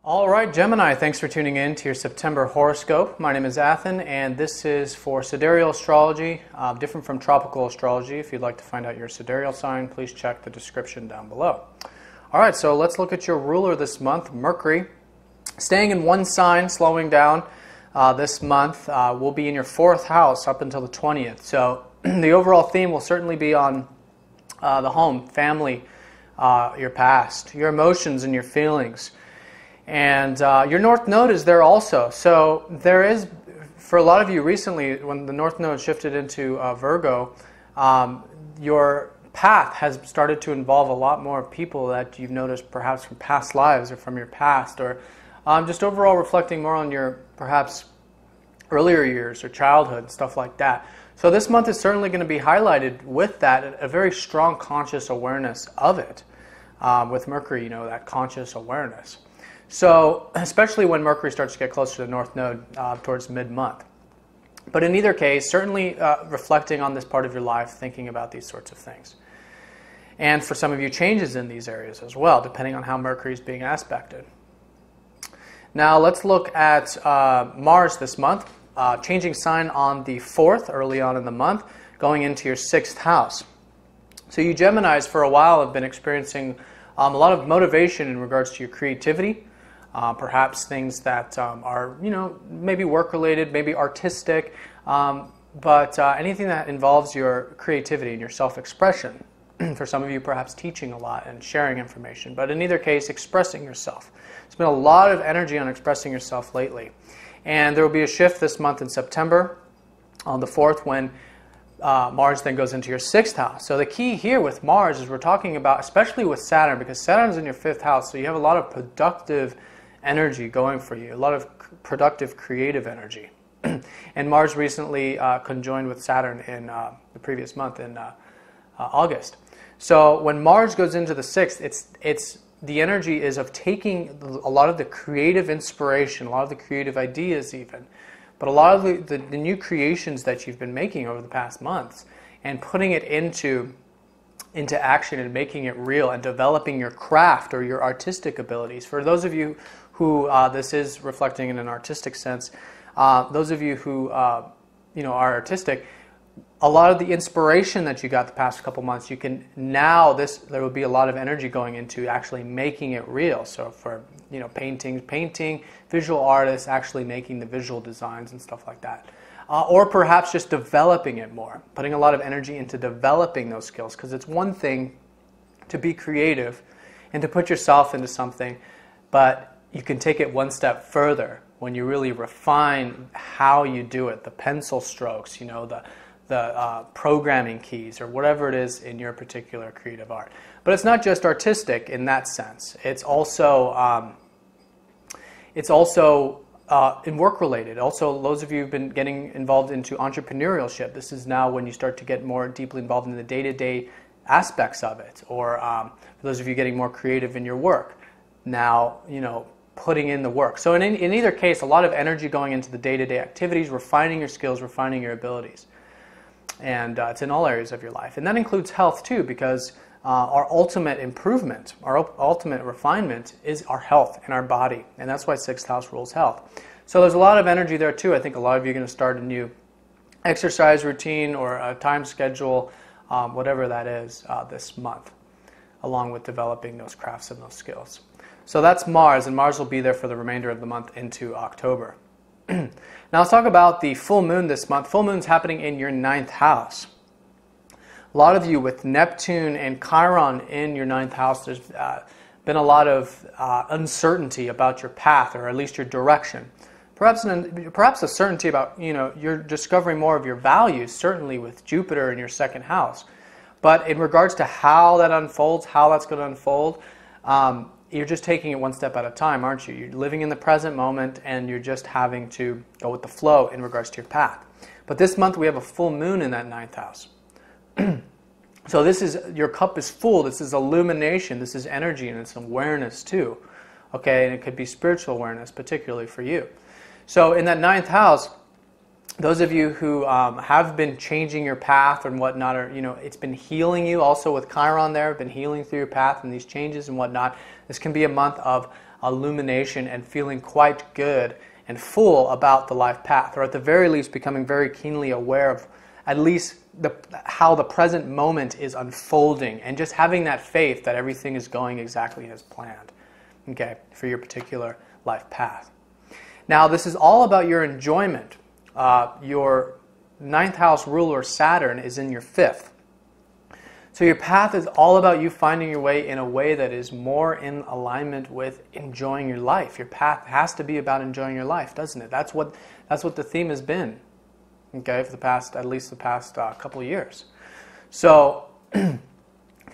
All right, Gemini, thanks for tuning in to your September horoscope. My name is Athen, and this is for Sidereal Astrology, different from tropical astrology. If you'd like to find out your sidereal sign, please check the description down below. All right, so let's look at your ruler this month, Mercury. Staying in one sign, slowing down this month, will be in your 4th house up until the 20th. So the overall theme will certainly be on the home, family, your past, your emotions and your feelings. And your North Node is there also. So there is, for a lot of you recently, when the North Node shifted into Virgo, your path has started to involve a lot more people that you've noticed perhaps from past lives or from your past, or just overall reflecting more on your perhaps earlier years or childhood, stuff like that. So this month is certainly going to be highlighted with that, a very strong conscious awareness of it. With Mercury, that conscious awareness. So, especially when Mercury starts to get closer to the North Node towards mid-month. But in either case, certainly reflecting on this part of your life, thinking about these sorts of things. And for some of you, changes in these areas as well, depending on how Mercury is being aspected. Now, let's look at Mars this month, changing sign on the 4th, early on in the month, going into your 6th house. So you Geminis, for a while, have been experiencing a lot of motivation in regards to your creativity. Perhaps things that are, maybe work-related, maybe artistic, but anything that involves your creativity and your self-expression. For some of you, perhaps teaching a lot and sharing information, but in either case, expressing yourself. There's been a lot of energy on expressing yourself lately. And there will be a shift this month in September, on the 4th, when Mars then goes into your 6th house. So the key here with Mars is we're talking about, especially with Saturn, because Saturn's in your 5th house, so you have a lot of productive energy going for you, a lot of productive creative energy. And Mars recently conjoined with Saturn in the previous month in August. So when Mars goes into the 6th, it's the energy is of taking a lot of the creative inspiration, a lot of the creative ideas even, but a lot of the new creations that you've been making over the past months and putting it into action and making it real and developing your craft or your artistic abilities. For those of you who this is reflecting in an artistic sense, those of you who are artistic, a lot of the inspiration that you got the past couple months, you can now, there will be a lot of energy going into actually making it real. So for painting, visual artists actually making the visual designs and stuff like that. Or perhaps just developing it more, putting a lot of energy into developing those skills, because it's one thing to be creative and to put yourself into something, but you can take it one step further when you really refine how you do it, the pencil strokes, the programming keys, or whatever it is in your particular creative art. But it's not just artistic in that sense. It's also in work-related. Also, those of you who've been getting involved into entrepreneurship, this is now when you start to get more deeply involved in the day-to-day aspects of it. Or for those of you getting more creative in your work, now, putting in the work. So in either case, a lot of energy going into the day-to-day activities, refining your skills, refining your abilities. And it's in all areas of your life. And that includes health too, because our ultimate improvement, our ultimate refinement is our health and our body. And that's why 6th house rules health. So there's a lot of energy there too. I think a lot of you are going to start a new exercise routine or a time schedule, whatever that is, this month, along with developing those crafts and those skills. So that's Mars, and Mars will be there for the remainder of the month into October. Now let's talk about the full moon this month. Full moon's happening in your 9th house. A lot of you with Neptune and Chiron in your 9th house, there's been a lot of uncertainty about your path, or at least your direction. Perhaps a certainty about, you're discovering more of your values, certainly with Jupiter in your 2nd house. But in regards to how that unfolds, how that's going to unfold, you're just taking it one step at a time, aren't you? You're living in the present moment, and you're just having to go with the flow in regards to your path. But this month we have a full moon in that 9th house. So your cup is full. This is illumination. This is energy, and it's awareness too. Okay, and it could be spiritual awareness, particularly for you. So in that 9th house, those of you who have been changing your path and whatnot, or it's been healing you. Also with Chiron there, been healing through your path and these changes and whatnot. This can be a month of illumination and feeling quite good and full about the life path, or at the very least becoming very keenly aware of at least how the present moment is unfolding, and just having that faith that everything is going exactly as planned, okay, for your particular life path. Now, this is all about your enjoyment. Your ninth house ruler, Saturn, is in your fifth. So your path is all about you finding your way in a way that is more in alignment with enjoying your life. Your path has to be about enjoying your life, doesn't it? That's what the theme has been, okay, for at least the past couple of years. So if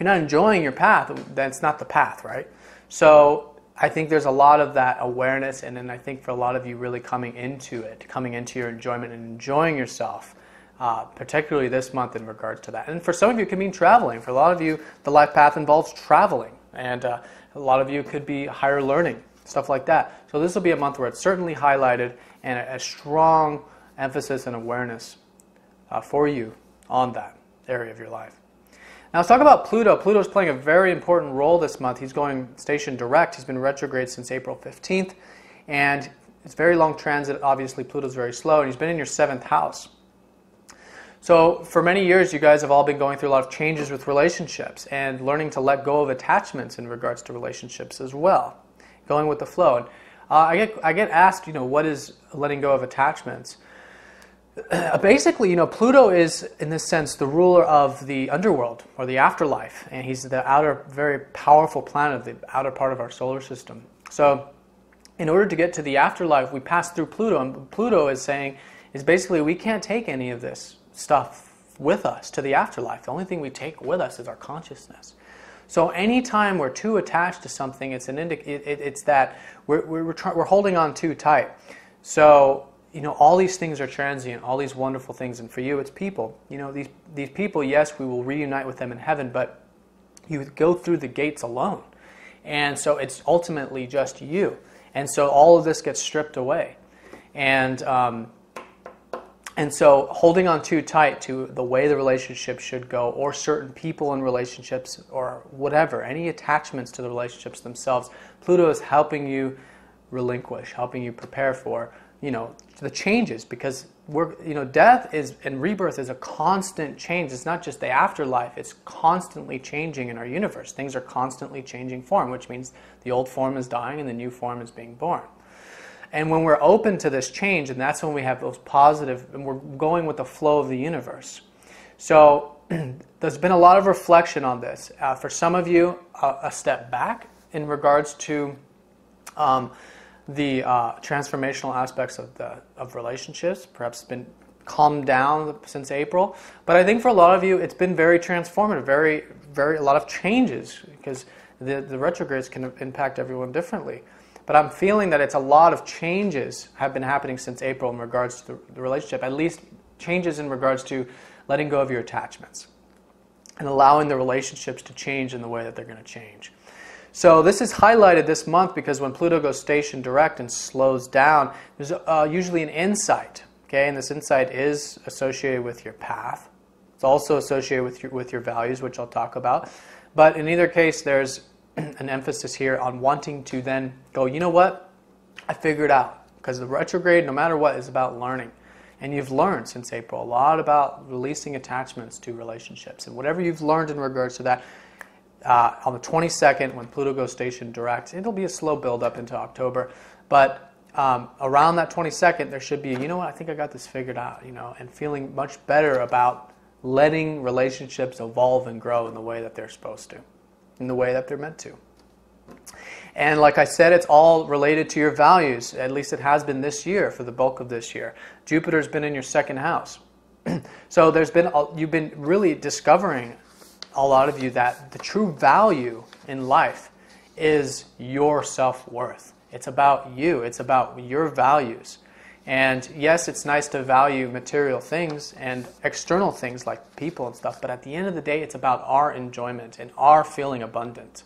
you're not enjoying your path, then it's not the path, right? So I think there's a lot of that awareness, and then I think for a lot of you really coming into your enjoyment and enjoying yourself, particularly this month in regards to that. And for some of you, it could mean traveling. For a lot of you, the life path involves traveling, and a lot of you could be higher learning, stuff like that. So this will be a month where it's certainly highlighted, and a strong emphasis and awareness for you on that area of your life. Now let's talk about Pluto. Pluto is playing a very important role this month. He's going station direct. He's been retrograde since April 15th, and it's very long transit. Obviously, Pluto's very slow, and he's been in your 7th house. So for many years, you guys have all been going through a lot of changes with relationships and learning to let go of attachments in regards to relationships as well, going with the flow. And I get asked, what is letting go of attachments? Basically, Pluto is, in this sense, the ruler of the underworld or the afterlife, and he's the outer, very powerful planet, the outer part of our solar system. So in order to get to the afterlife, we pass through Pluto, and Pluto is basically we can't take any of this stuff with us to the afterlife. The only thing we take with us is our consciousness. So anytime we're too attached to something, it's that we're holding on too tight. So all these things are transient, all these wonderful things, and for you, it's people. These people, yes, we will reunite with them in heaven, but you go through the gates alone, and so it's ultimately just you. And so all of this gets stripped away, and so holding on too tight to the way the relationship should go, or certain people in relationships, or whatever, any attachments to the relationships themselves, Pluto is helping you relinquish, helping you prepare for the changes, because death and rebirth is a constant change. It's not just the afterlife, it's constantly changing in our universe. Things are constantly changing form, which means the old form is dying and the new form is being born. And when we're open to this change, and that's when we have those positive, and we're going with the flow of the universe. So there's been a lot of reflection on this. For some of you, a step back in regards to the transformational aspects of relationships. Perhaps it's been calmed down since April, but I think for a lot of you it's been very transformative, a lot of changes, because the retrogrades can impact everyone differently. But I'm feeling that it's a lot of changes have been happening since April in regards to the relationship, at least changes in regards to letting go of your attachments and allowing the relationships to change in the way that they're going to change. So this is highlighted this month because when Pluto goes station direct and slows down, there's usually an insight, okay? And this insight is associated with your path. It's also associated with your values, which I'll talk about. But in either case, there's an emphasis here on wanting to then go, you know what? I figured out. Because the retrograde, no matter what, is about learning. And you've learned since April a lot about releasing attachments to relationships. And whatever you've learned in regards to that, on the 22nd, when Pluto goes station direct, it'll be a slow build up into October, but around that 22nd, there should be, you know what, I think I got this figured out, and feeling much better about letting relationships evolve and grow in the way that they're supposed to, in the way that they're meant to. And like I said, it's all related to your values. At least it has been this year, for the bulk of this year. Jupiter's been in your 2nd house. So you've been really discovering, a lot of you, that the true value in life is your self-worth. It's about you. It's about your values. And yes, it's nice to value material things and external things like people and stuff, but at the end of the day, it's about our enjoyment and our feeling abundant.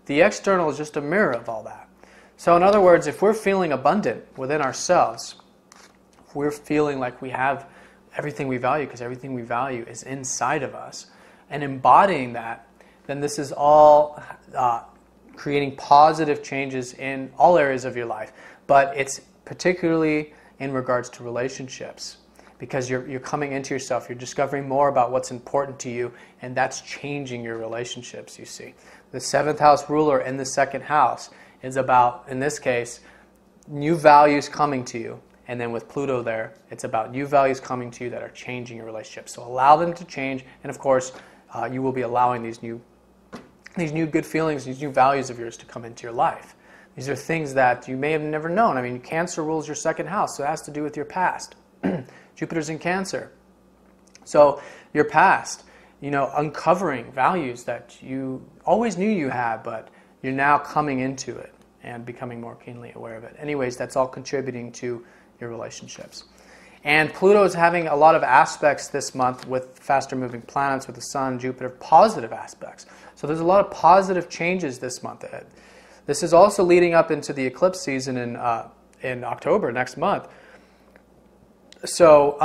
The external is just a mirror of all that. So in other words, if we're feeling abundant within ourselves, if we're feeling like we have everything we value, because everything we value is inside of us, and embodying that, then this is all creating positive changes in all areas of your life. But it's particularly in regards to relationships, because you're coming into yourself, you're discovering more about what's important to you, and that's changing your relationships, you see. The 7th house ruler in the 2nd house is about, in this case, new values coming to you. And then with Pluto there, it's about new values coming to you that are changing your relationships. So allow them to change, and of course, you will be allowing these new good feelings, these new values of yours to come into your life. These are things that you may have never known. I mean, Cancer rules your 2nd house, so it has to do with your past. Jupiter's in Cancer. So your past, uncovering values that you always knew you had, but you're now coming into it and becoming more keenly aware of it. Anyways, that's all contributing to your relationships. And Pluto is having a lot of aspects this month with faster moving planets, with the Sun, Jupiter, positive aspects. So there's a lot of positive changes this month ahead. This is also leading up into the eclipse season in October, next month. So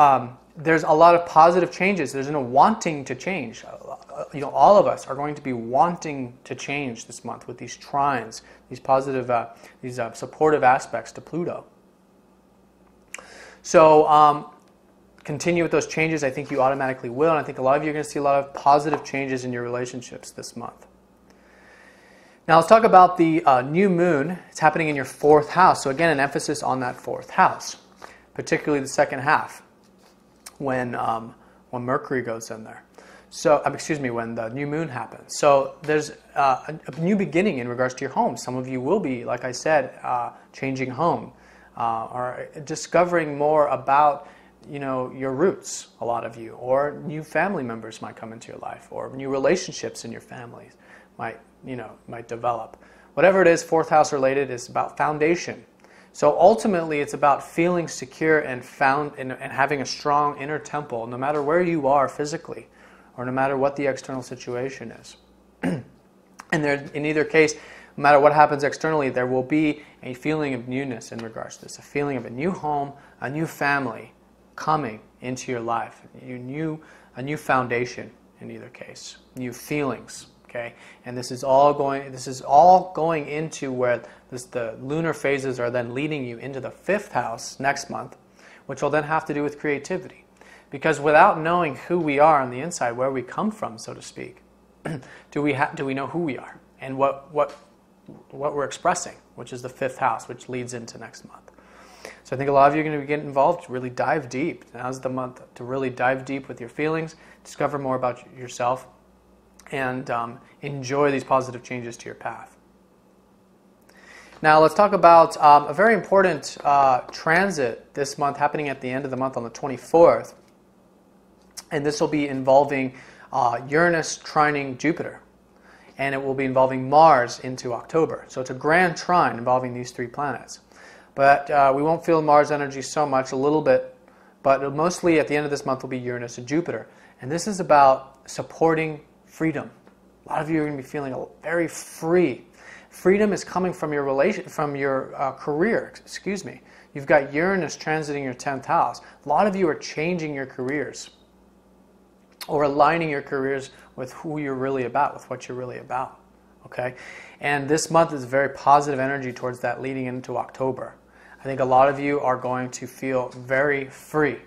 there's a lot of positive changes. There's wanting to change. All of us are going to be wanting to change this month with these trines, these positive, supportive aspects to Pluto. So continue with those changes. I think you automatically will, and I think a lot of you are going to see a lot of positive changes in your relationships this month. Now let's talk about the new moon. It's happening in your 4th house. So again, an emphasis on that 4th house, particularly the 2nd half, when Mercury goes in there. So, when the new moon happens. So there's a new beginning in regards to your home. Some of you will be, like I said, changing home, or discovering more about your roots. A lot of you, or new family members might come into your life, or new relationships in your families might develop. Whatever it is, 4th house related is about foundation. So ultimately, it's about feeling secure and having a strong inner temple, no matter where you are physically, or no matter what the external situation is. And in either case, no matter what happens externally, there will be a feeling of newness in regards to this, a feeling of a new home, a new family coming into your life, a new foundation in either case, new feelings. Okay, and this is all going into where the lunar phases are then leading you into the 5th house next month, which will then have to do with creativity. Because without knowing who we are on the inside, where we come from, so to speak, do we know who we are and what we're expressing, which is the 5th house, which leads into next month. So I think a lot of you are going to be getting involved, really dive deep. Now's the month to really dive deep with your feelings, discover more about yourself, and enjoy these positive changes to your path. Now let's talk about a very important transit this month, happening at the end of the month on the 24th. And this will be involving Uranus trining Jupiter. And it will be involving Mars into October. So it's a grand trine involving these 3 planets. But we won't feel Mars energy so much, a little bit. But mostly at the end of this month will be Uranus and Jupiter. And this is about supporting freedom. A lot of you are going to be feeling very free. Freedom is coming from your career. Excuse me. You've got Uranus transiting your 10th house. A lot of you are changing your careers, or aligning your careers with who you're really about, with what you're really about. Okay, and this month is very positive energy towards that, leading into October. I think a lot of you are going to feel very free,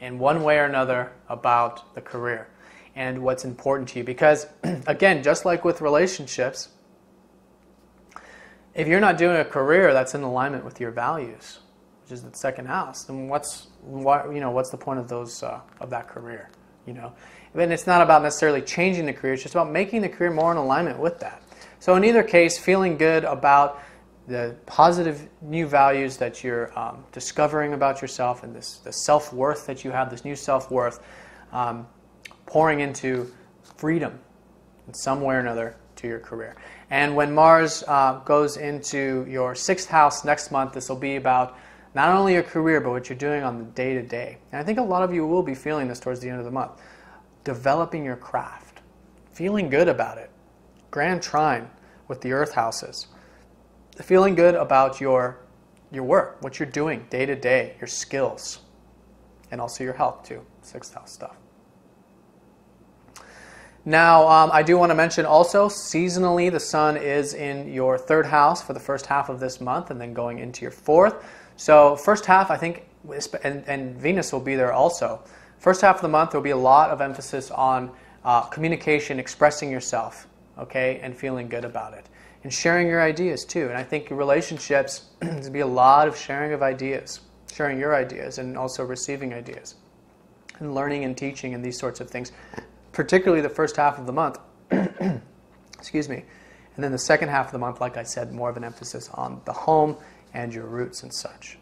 in one way or another, about the career and what's important to you. Because, again, just like with relationships, if you're not doing a career that's in alignment with your values, which is the 2nd house, then what's the point of that career? And it's not about necessarily changing the career; it's just about making the career more in alignment with that. So in either case, feeling good about the positive new values that you're discovering about yourself, and the self-worth that you have, this new self-worth, pouring into freedom in some way or another to your career. And when Mars goes into your 6th house next month, this will be about not only your career, but what you're doing on the day-to-day. And I think a lot of you will be feeling this towards the end of the month. Developing your craft. Feeling good about it. Grand trine with the earth houses. Feeling good about your work, what you're doing day-to-day, your skills. And also your health too, 6th house stuff. Now, I do want to mention also, seasonally, the sun is in your third house for the first half of this month and then going into your fourth. So first half, I think, and Venus will be there also. First half of the month, there will be a lot of emphasis on communication, expressing yourself, okay, and feeling good about it. And sharing your ideas too. And I think your relationships, there's be a lot of sharing of ideas, sharing your ideas and also receiving ideas. And learning and teaching and these sorts of things, particularly the first half of the month. Excuse me. And then the second half of the month, like I said, more of an emphasis on the home and your roots and such.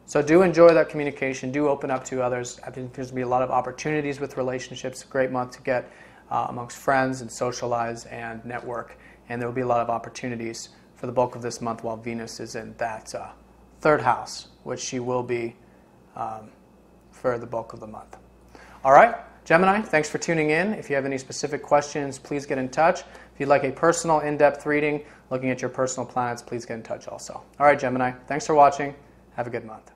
So do enjoy that communication. Do open up to others. I think there's going to be a lot of opportunities with relationships. A great month to get amongst friends and socialize and network. And there will be a lot of opportunities for the bulk of this month while Venus is in that third house, which she will be for the bulk of the month. All right, Gemini, thanks for tuning in. If you have any specific questions, please get in touch. If you'd like a personal in-depth reading, looking at your personal planets, please get in touch also. All right, Gemini, thanks for watching. Have a good month.